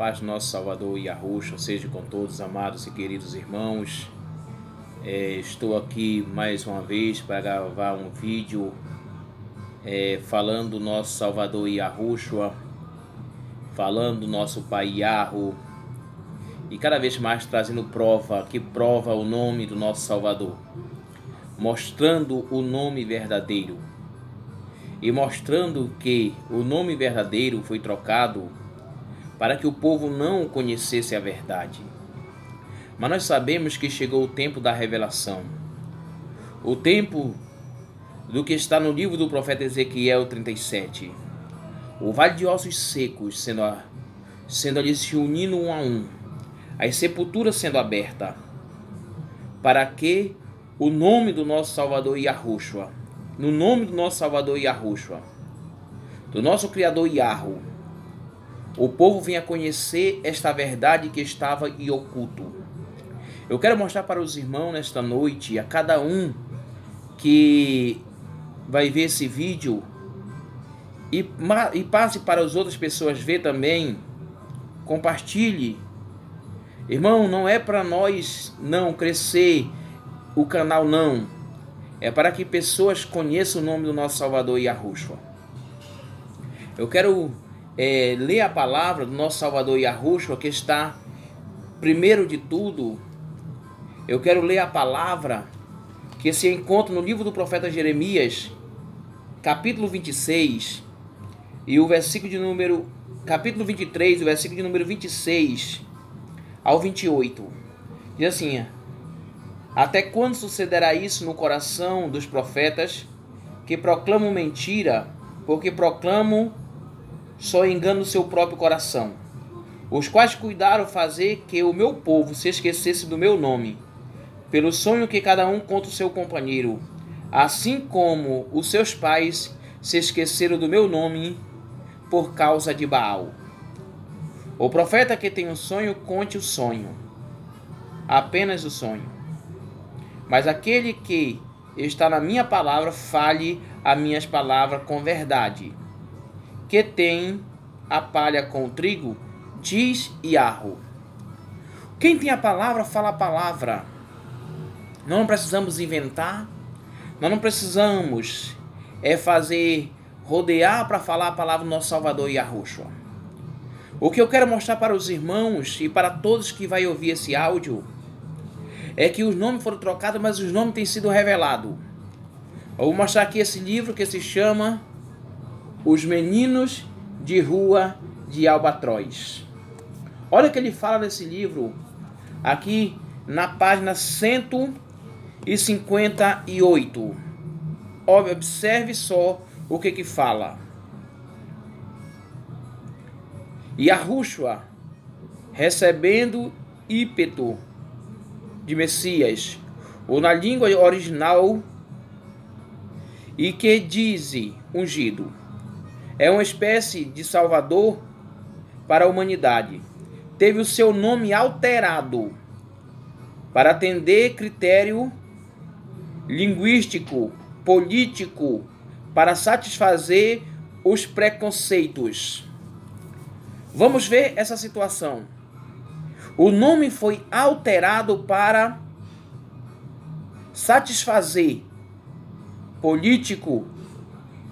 paz do nosso Salvador Yahushua seja com todos, amados e queridos irmãos. Estou aqui mais uma vez para gravar um vídeo falando do nosso Salvador Yahushua, falando do nosso Pai Yahu, e cada vez mais trazendo prova o nome do nosso Salvador, mostrando o nome verdadeiro e mostrando que o nome verdadeiro foi trocado para que o povo não conhecesse a verdade. Mas nós sabemos que chegou o tempo da revelação, o tempo do que está no livro do profeta Ezequiel 37, o vale de ossos secos sendo ali se unindo um a um, as sepulturas sendo abertas, para que o nome do nosso Salvador Yahushua, no nome do nosso Salvador Yahushua, do nosso Criador Yahu, o povo venha conhecer esta verdade que estava em oculto. Eu quero mostrar para os irmãos nesta noite, a cada um que vai ver esse vídeo, e passe para as outras pessoas ver também, compartilhe. Irmão, não é para nós não crescer o canal, não. É para que pessoas conheçam o nome do nosso Salvador Yahushua. Eu quero ler a palavra do nosso Salvador Yahushua, que está, primeiro de tudo, eu quero ler a palavra que se encontra no livro do profeta Jeremias, capítulo 26, e o versículo de número, capítulo 23, o versículo de número 26 ao 28. Diz assim: até quando sucederá isso no coração dos profetas, que proclamam mentira, porque proclamam só engano no seu próprio coração, os quais cuidaram fazer que o meu povo se esquecesse do meu nome, pelo sonho que cada um conta o seu companheiro, assim como os seus pais se esqueceram do meu nome por causa de Baal. O profeta que tem um sonho, conte o sonho, apenas o sonho. Mas aquele que está na minha palavra, fale as minhas palavras com verdade. Que tem a palha com o trigo, diz Yahu. Quem tem a palavra, fala a palavra. Nós não precisamos inventar, nós não precisamos fazer rodear para falar a palavra do nosso Salvador Yahushua. O que eu quero mostrar para os irmãos e para todos que vai ouvir esse áudio é que os nomes foram trocados, mas os nomes têm sido revelados. Eu vou mostrar aqui esse livro que se chama Os Meninos de Rua de Albatroz. Olha o que ele fala nesse livro, aqui na página 158. Observe só o que fala. Yahushua, recebendo ímpeto de Messias, ou na língua original, e que diz ungido, é uma espécie de salvador para a humanidade. Teve o seu nome alterado para atender critério linguístico, político, para satisfazer os preconceitos. Vamos ver essa situação. O nome foi alterado para satisfazer político,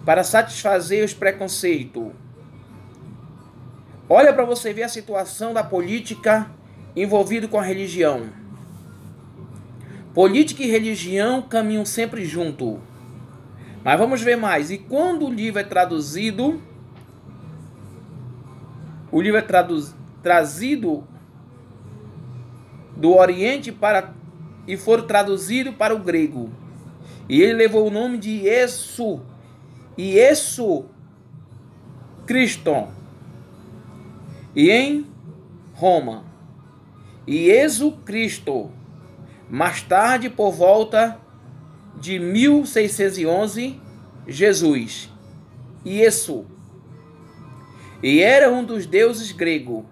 para satisfazer os preconceitos. Olha para você ver a situação da política envolvida com a religião. Política e religião caminham sempre junto. Mas vamos ver mais. E quando o livro é traduzido, trazido do Oriente e for traduzido para o grego. E ele levou o nome de Iesu Cristo. E em Roma, Iesu Cristo. Mais tarde, por volta de 1611, Jesus, Iesu. E era um dos deuses grego.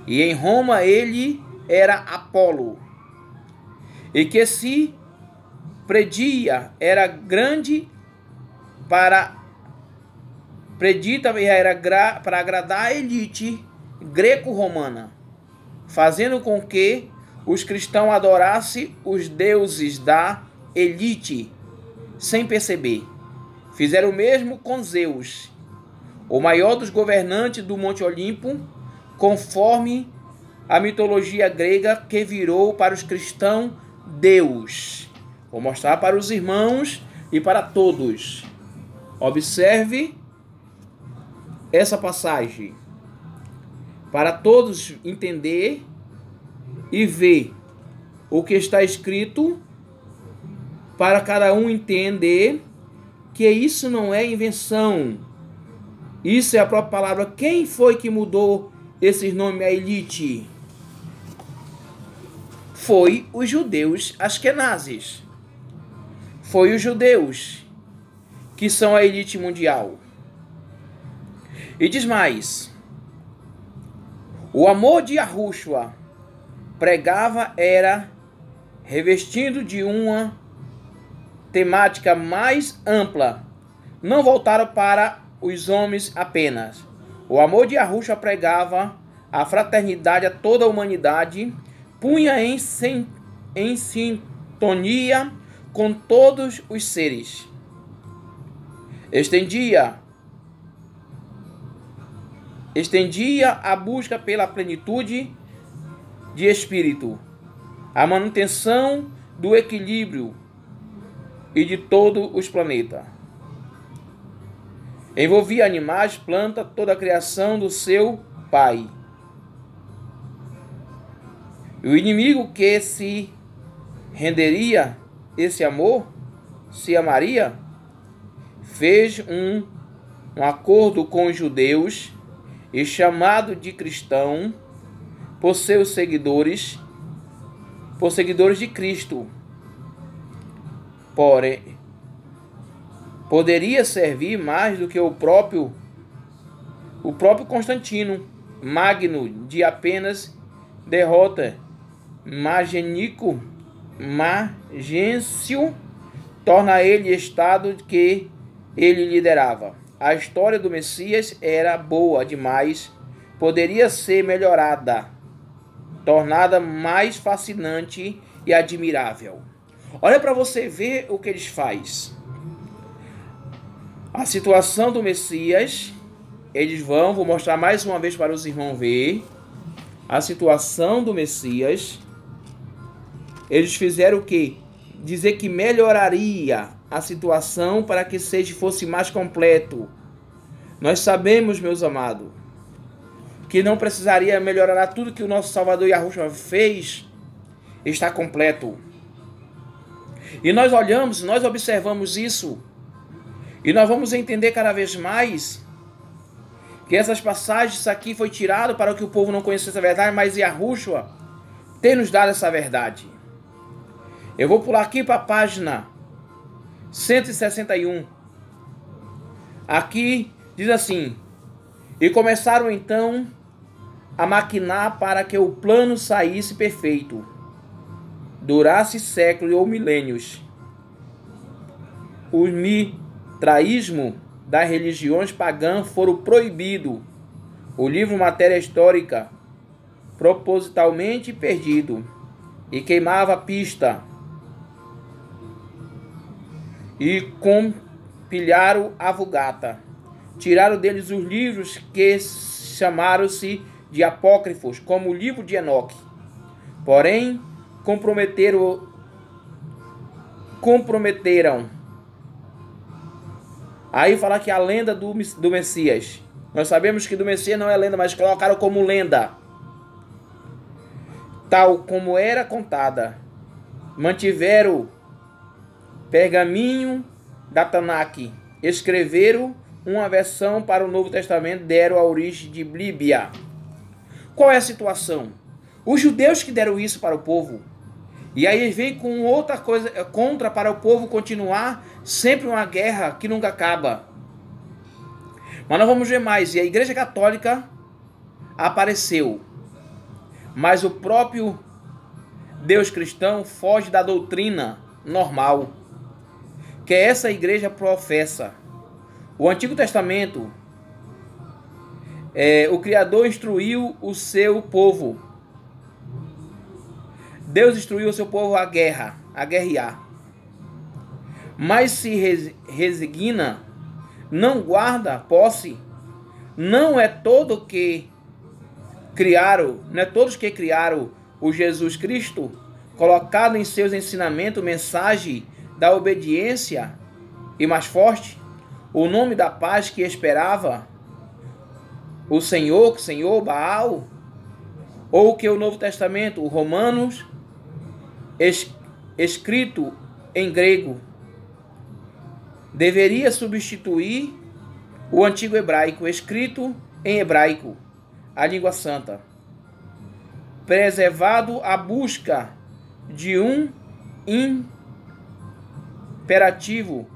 E em Roma ele era Apolo. E que se predia era grande para agradar a elite greco-romana, fazendo com que os cristãos adorassem os deuses da elite, sem perceber. Fizeram o mesmo com Zeus, o maior dos governantes do Monte Olimpo, conforme a mitologia grega, que virou para os cristãos Deus. Vou mostrar para os irmãos e para todos. Observe essa passagem, para todos entender e ver o que está escrito, para cada um entender que isso não é invenção. Isso é a própria palavra. Quem foi que mudou esses nomes à elite? Foi os judeus askenazes. Foi os judeus que são a elite mundial. E diz mais: o amor de Yahushua pregava era revestido de uma temática mais ampla. Não voltaram para os homens apenas. O amor de Yahushua pregava a fraternidade a toda a humanidade, punha em sintonia com todos os seres. Estendia a busca pela plenitude de espírito, a manutenção do equilíbrio e de todos os planetas. Envolvia animais, plantas, toda a criação do seu Pai. E o inimigo que se renderia esse amor, se amaria, fez um acordo com os judeus e chamado de cristão por seus seguidores, de Cristo. Porém, poderia servir mais do que o próprio Constantino Magno de apenas derrota Magêncio, torna ele estado que ele liderava. A história do Messias era boa demais, poderia ser melhorada, tornada mais fascinante e admirável. Olha para você ver o que eles fazem. A situação do Messias, vou mostrar mais uma vez para os irmãos ver. A situação do Messias, eles fizeram o quê? Dizer que melhoraria a situação para que fosse mais completo. Nós sabemos, meus amados, que não precisaria melhorar tudo que o nosso Salvador Yahushua fez, está completo. E nós olhamos, nós observamos isso, e nós vamos entender cada vez mais que essas passagens, isso aqui foi tirado para que o povo não conhecesse a verdade, mas Yahushua tem nos dado essa verdade. Eu vou pular aqui para a página 161. Aqui diz assim: e começaram então a maquinar para que o plano saísse perfeito, durasse séculos ou milênios. O mitraísmo das religiões pagãs foram proibido. O livro Matéria Histórica propositalmente perdido, e queimava a pista, e compilharam a Vulgata. Tiraram deles os livros que chamaram-se de apócrifos, como o livro de Enoque. Porém, comprometeram. Aí fala que a lenda do Messias. Nós sabemos que do Messias não é lenda, mas colocaram como lenda, tal como era contada. Mantiveram pergaminho da Tanakh, escreveram uma versão para o Novo Testamento, deram a origem de Bíblia. Qual é a situação? Os judeus que deram isso para o povo. E aí eles vêm com outra coisa contra, para o povo continuar sempre uma guerra que nunca acaba. Mas nós vamos ver mais. E a Igreja Católica apareceu. Mas o próprio Deus cristão foge da doutrina normal que essa igreja professa. O Antigo Testamento O Criador instruiu o seu povo. Deus instruiu o seu povo a guerrear. Mas se resigna, não guarda posse. Não é todos que criaram o Jesus Cristo, colocado em seus ensinamentos mensagem da obediência e mais forte, o nome da paz que esperava o Senhor Baal, ou que o Novo Testamento, o Romanos, escrito em grego, deveria substituir o antigo hebraico, escrito em hebraico, a língua santa, preservado a busca de um imperativo,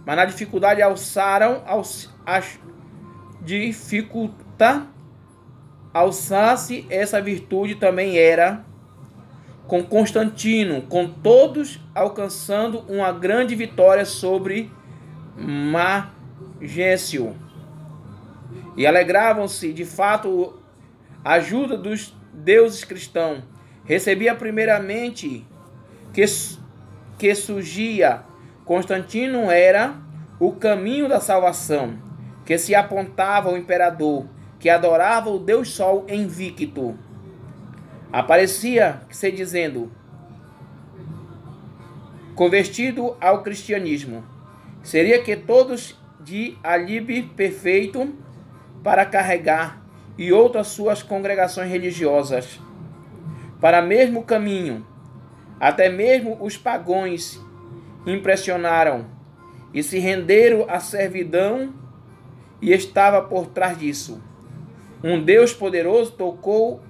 mas na dificuldade alçar-se essa virtude também era com Constantino, com todos alcançando uma grande vitória sobre Magécio. E alegravam-se, de fato, a ajuda dos deuses cristãos. Recebia primeiramente que surgia Constantino era o caminho da salvação, que se apontava ao imperador, que adorava o Deus Sol invicto. Aparecia se dizendo, convertido ao cristianismo, seria que todos de alibi perfeito para carregar e outras suas congregações religiosas para mesmo caminho. Até mesmo os pagãos impressionaram e se renderam à servidão, e estava por trás disso um Deus poderoso, tocou,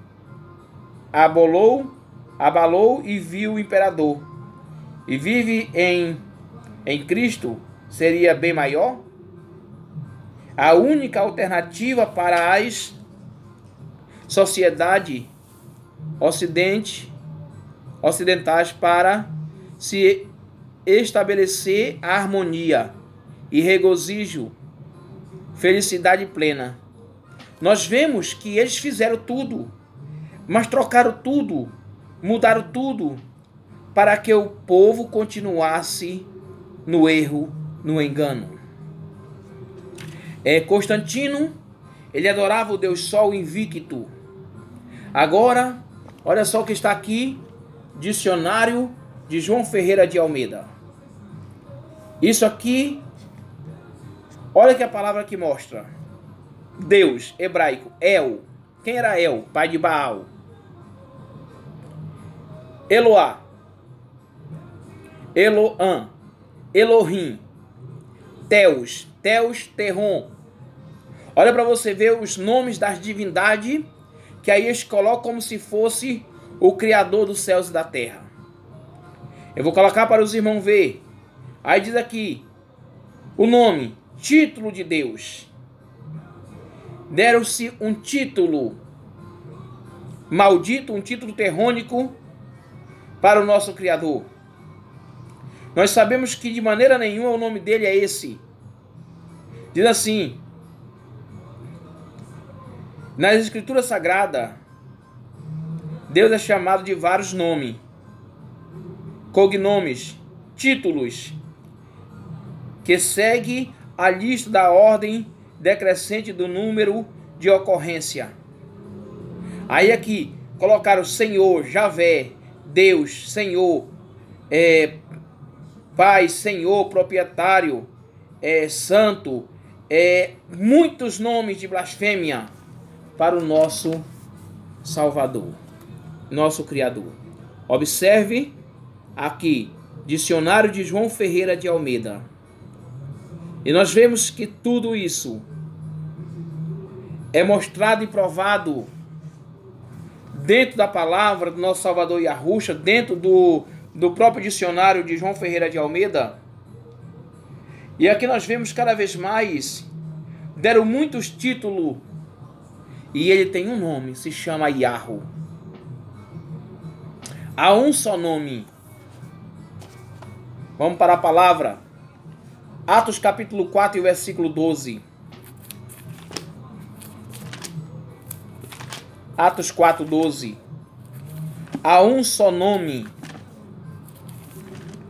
abalou e viu o imperador, e vive em Cristo seria bem maior. A única alternativa para as sociedades ocidentais para se estabelecer a harmonia e regozijo, felicidade plena. Nós vemos que eles fizeram tudo, mas trocaram tudo, mudaram tudo, para que o povo continuasse no erro, no engano. Constantino, ele adorava o Deus Sol invicto. Agora, olha só o que está aqui, dicionário de João Ferreira de Almeida. Isso aqui, olha que a palavra que mostra. Deus, hebraico, El. Quem era El? Pai de Baal. Eloá. Eloã. Elohim. Teus. Teron. Olha para você ver os nomes das divindades que aí eles colocam como se fosse o Criador dos céus e da terra. Eu vou colocar para os irmãos ver. Aí diz aqui o nome, título de Deus. Deram-se um título maldito, um título terrônico para o nosso Criador. Nós sabemos que de maneira nenhuma o nome dele é esse. Diz assim, nas Escrituras Sagradas, Deus é chamado de vários nomes, cognomes, títulos, que segue a lista da ordem decrescente do número de ocorrência. Aí aqui colocaram Senhor, Javé, Deus, Senhor, Pai, Senhor, proprietário, Santo, muitos nomes de blasfêmia para o nosso Salvador, nosso Criador. Observe aqui, dicionário de João Ferreira de Almeida. E nós vemos que tudo isso é mostrado e provado dentro da palavra do nosso Salvador Yahushua, dentro do próprio dicionário de João Ferreira de Almeida. E aqui nós vemos cada vez mais, deram muitos títulos, e ele tem um nome, se chama Yahu. Há um só nome. Vamos para a palavra. Atos capítulo 4 e versículo 12. Atos 4:12. Há um só nome.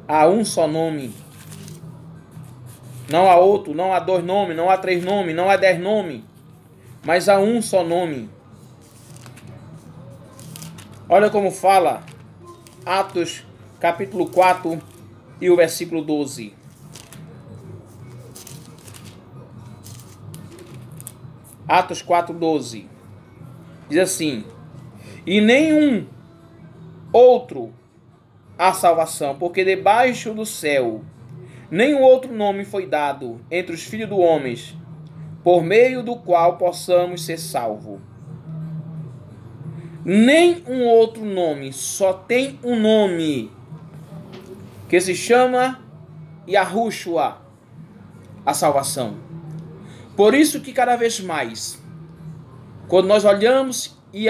Há um só nome. Não há outro, não há 2 nomes, não há 3 nomes, não há 10 nomes. Mas há um só nome. Olha como fala Atos capítulo 4 e o versículo 12. Atos 4:12. Diz assim: e nenhum outro há salvação, porque debaixo do céu nenhum outro nome foi dado entre os filhos dos homens, por meio do qual possamos ser salvos. Nem um outro nome, só tem um nome, que se chama Yahushua, a salvação. Por isso que cada vez mais, quando nós olhamos e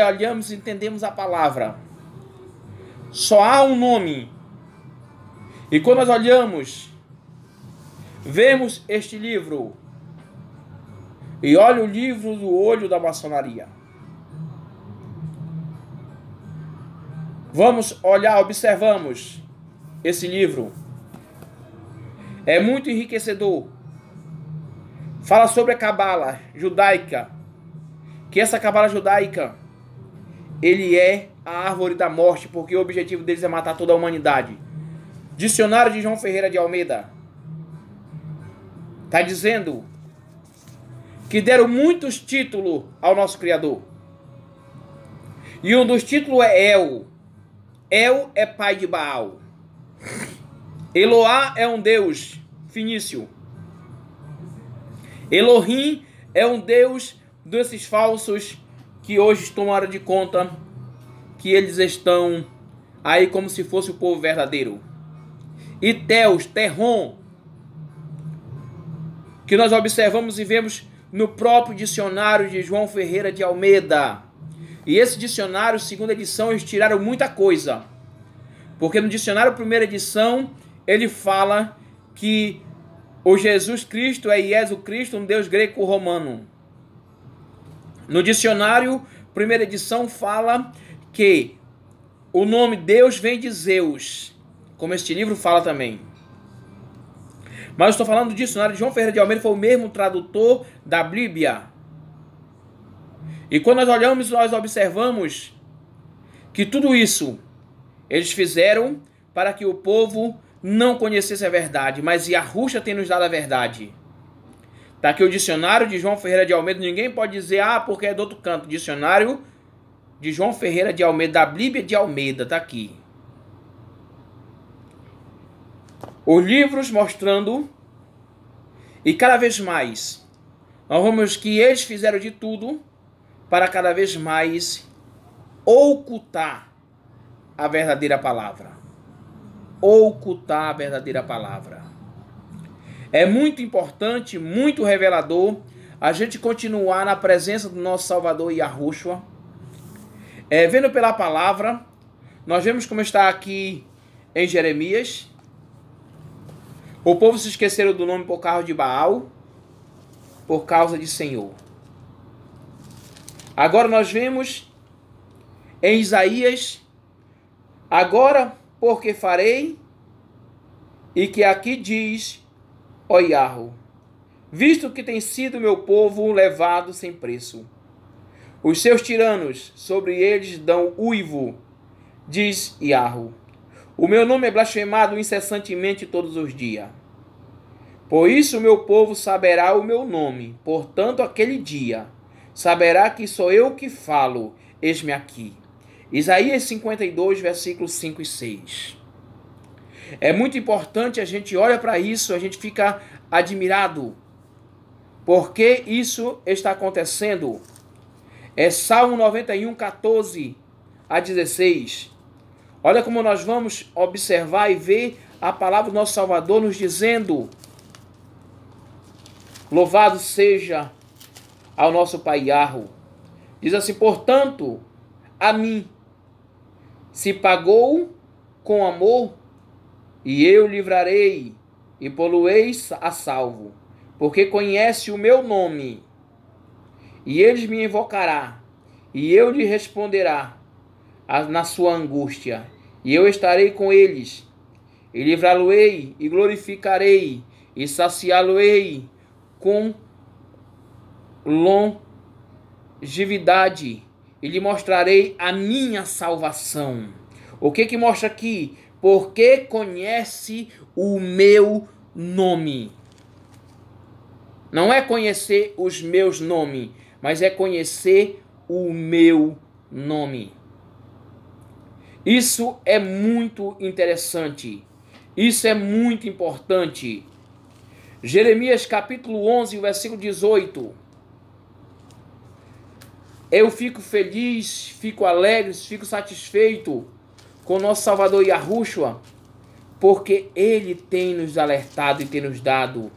entendemos a palavra, só há um nome. E quando nós olhamos, vemos este livro, e olha o livro do olho da maçonaria. Vamos olhar, observamos esse livro. É muito enriquecedor. Fala sobre a cabala judaica. Que essa cabala judaica, ele é a árvore da morte, porque o objetivo deles é matar toda a humanidade. Dicionário de João Ferreira de Almeida está dizendo que deram muitos títulos ao nosso Criador. E um dos títulos é El. El é pai de Baal. Eloá é um deus fenício. Elohim é um deus desses falsos que hoje tomaram de conta que eles estão aí como se fosse o povo verdadeiro. E Teus, Terron, que nós observamos e vemos no próprio dicionário de João Ferreira de Almeida. E esse dicionário, segunda edição, eles tiraram muita coisa. Porque no dicionário, primeira edição, ele fala que o Jesus Cristo é Iesu Cristo, um deus greco-romano. No dicionário, primeira edição, fala que o nome Deus vem de Zeus, como este livro fala também. Mas eu estou falando do dicionário de João Ferreira de Almeida, foi o mesmo tradutor da Bíblia. E quando nós olhamos, nós observamos que tudo isso eles fizeram para que o povo não conhecesse a verdade, mas Yahushua tem nos dado a verdade. Está aqui o dicionário de João Ferreira de Almeida. Ninguém pode dizer, porque é do outro canto. Dicionário de João Ferreira de Almeida, da Bíblia de Almeida, está aqui. Os livros mostrando, e cada vez mais, nós vemos que eles fizeram de tudo para cada vez mais ocultar a verdadeira palavra. Ocultar a verdadeira palavra. É muito importante, muito revelador, a gente continuar na presença do nosso Salvador Yahushua. Vendo pela palavra, nós vemos como está aqui em Jeremias. O povo se esqueceram do nome por causa de Baal, por causa de Senhor. Agora nós vemos em Isaías, agora porque farei, e que aqui diz, ó Yahu, visto que tem sido meu povo levado sem preço. Os seus tiranos, sobre eles dão uivo, diz Yahu. O meu nome é blasfemado incessantemente todos os dias. Por isso o meu povo saberá o meu nome, portanto aquele dia saberá que sou eu que falo, eis-me aqui. Isaías 52, versículos 5 e 6. É muito importante, a gente olha para isso, a gente fica admirado. Porque isso está acontecendo? É Salmo 91, 14 a 16. Olha como nós vamos observar e ver a palavra do nosso Salvador nos dizendo: louvado seja ao nosso Pai Yahu. Diz assim: portanto, a mim se pagou com amor, e eu livrarei e poluei a salvo, porque conhece o meu nome, e eles me invocará, e eu lhe responderá na sua angústia, e eu estarei com eles, e livrá-lo-ei, e glorificarei, e saciá-lo-ei com longevidade, e lhe mostrarei a minha salvação. O que mostra aqui? Porque conhece o meu nome. Não é conhecer os meus nomes, mas é conhecer o meu nome. Isso é muito interessante. Isso é muito importante. Jeremias capítulo 11, versículo 18. Eu fico feliz, fico alegre, fico satisfeito com o nosso Salvador Yahushua, porque Ele tem nos alertado e tem nos dado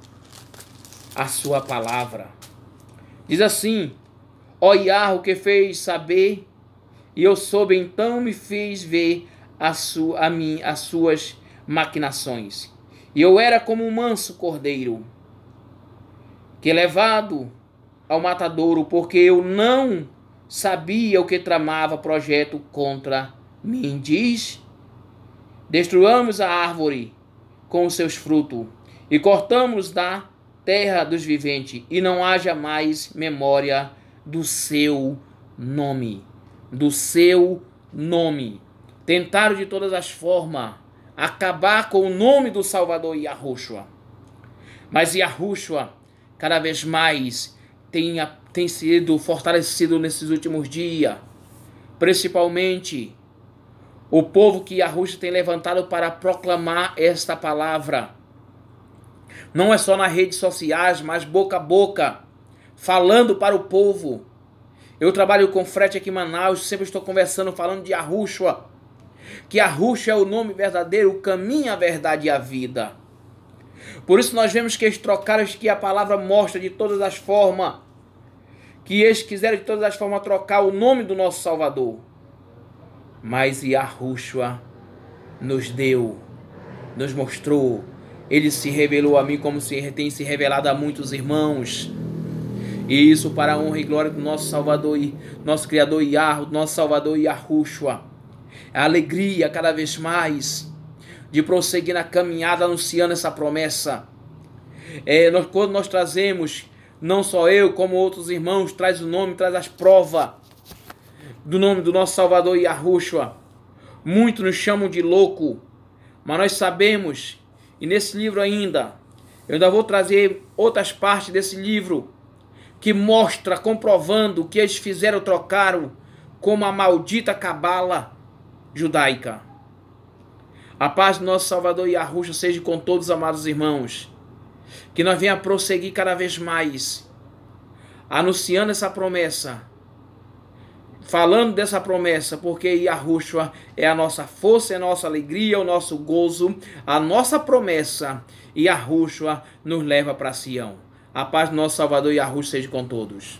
a sua palavra. Diz assim: ó Yahweh, que fez saber, e eu soube, então me fez ver as suas maquinações. E eu era como um manso cordeiro, que é levado ao matadouro, porque eu não sabia o que tramava projeto contra mim. Diz: destruamos a árvore com os seus frutos, e cortamos da terra dos viventes, e não haja mais memória do seu nome. Do seu nome. Tentaram de todas as formas acabar com o nome do Salvador Yahushua. Mas Yahushua cada vez mais tem sido fortalecido nesses últimos dias. Principalmente o povo que Yahushua tem levantado para proclamar esta palavra. Não é só nas redes sociais, mas boca a boca, falando para o povo. Eu trabalho com frete aqui em Manaus, sempre estou conversando, falando de Yahushua. Que Yahushua é o nome verdadeiro, o caminho, a verdade e a vida. Por isso nós vemos que eles trocaram, que a palavra mostra de todas as formas, que eles quiseram de todas as formas trocar o nome do nosso Salvador. Mas Yahushua nos deu, nos mostrou, Ele se revelou a mim como tem se revelado a muitos irmãos. E isso para a honra e glória do nosso Salvador, nosso Criador Yahweh, nosso Salvador Yahushua. A alegria cada vez mais de prosseguir na caminhada anunciando essa promessa. Quando nós trazemos, não só eu, como outros irmãos, traz o nome, traz as provas do nome do nosso Salvador Yahushua. Muitos nos chamam de louco, mas nós sabemos, e nesse livro ainda, eu ainda vou trazer outras partes desse livro, que mostra, comprovando que eles trocaram como a maldita cabala judaica. A paz do nosso Salvador Yahushua seja com todos os amados irmãos. Que nós venhamos prosseguir cada vez mais, anunciando essa promessa, falando dessa promessa, porque Yahushua é a nossa força, é a nossa alegria, o nosso gozo, a nossa promessa, e Yahushua nos leva para Sião. A paz do nosso Salvador Yahushua seja com todos.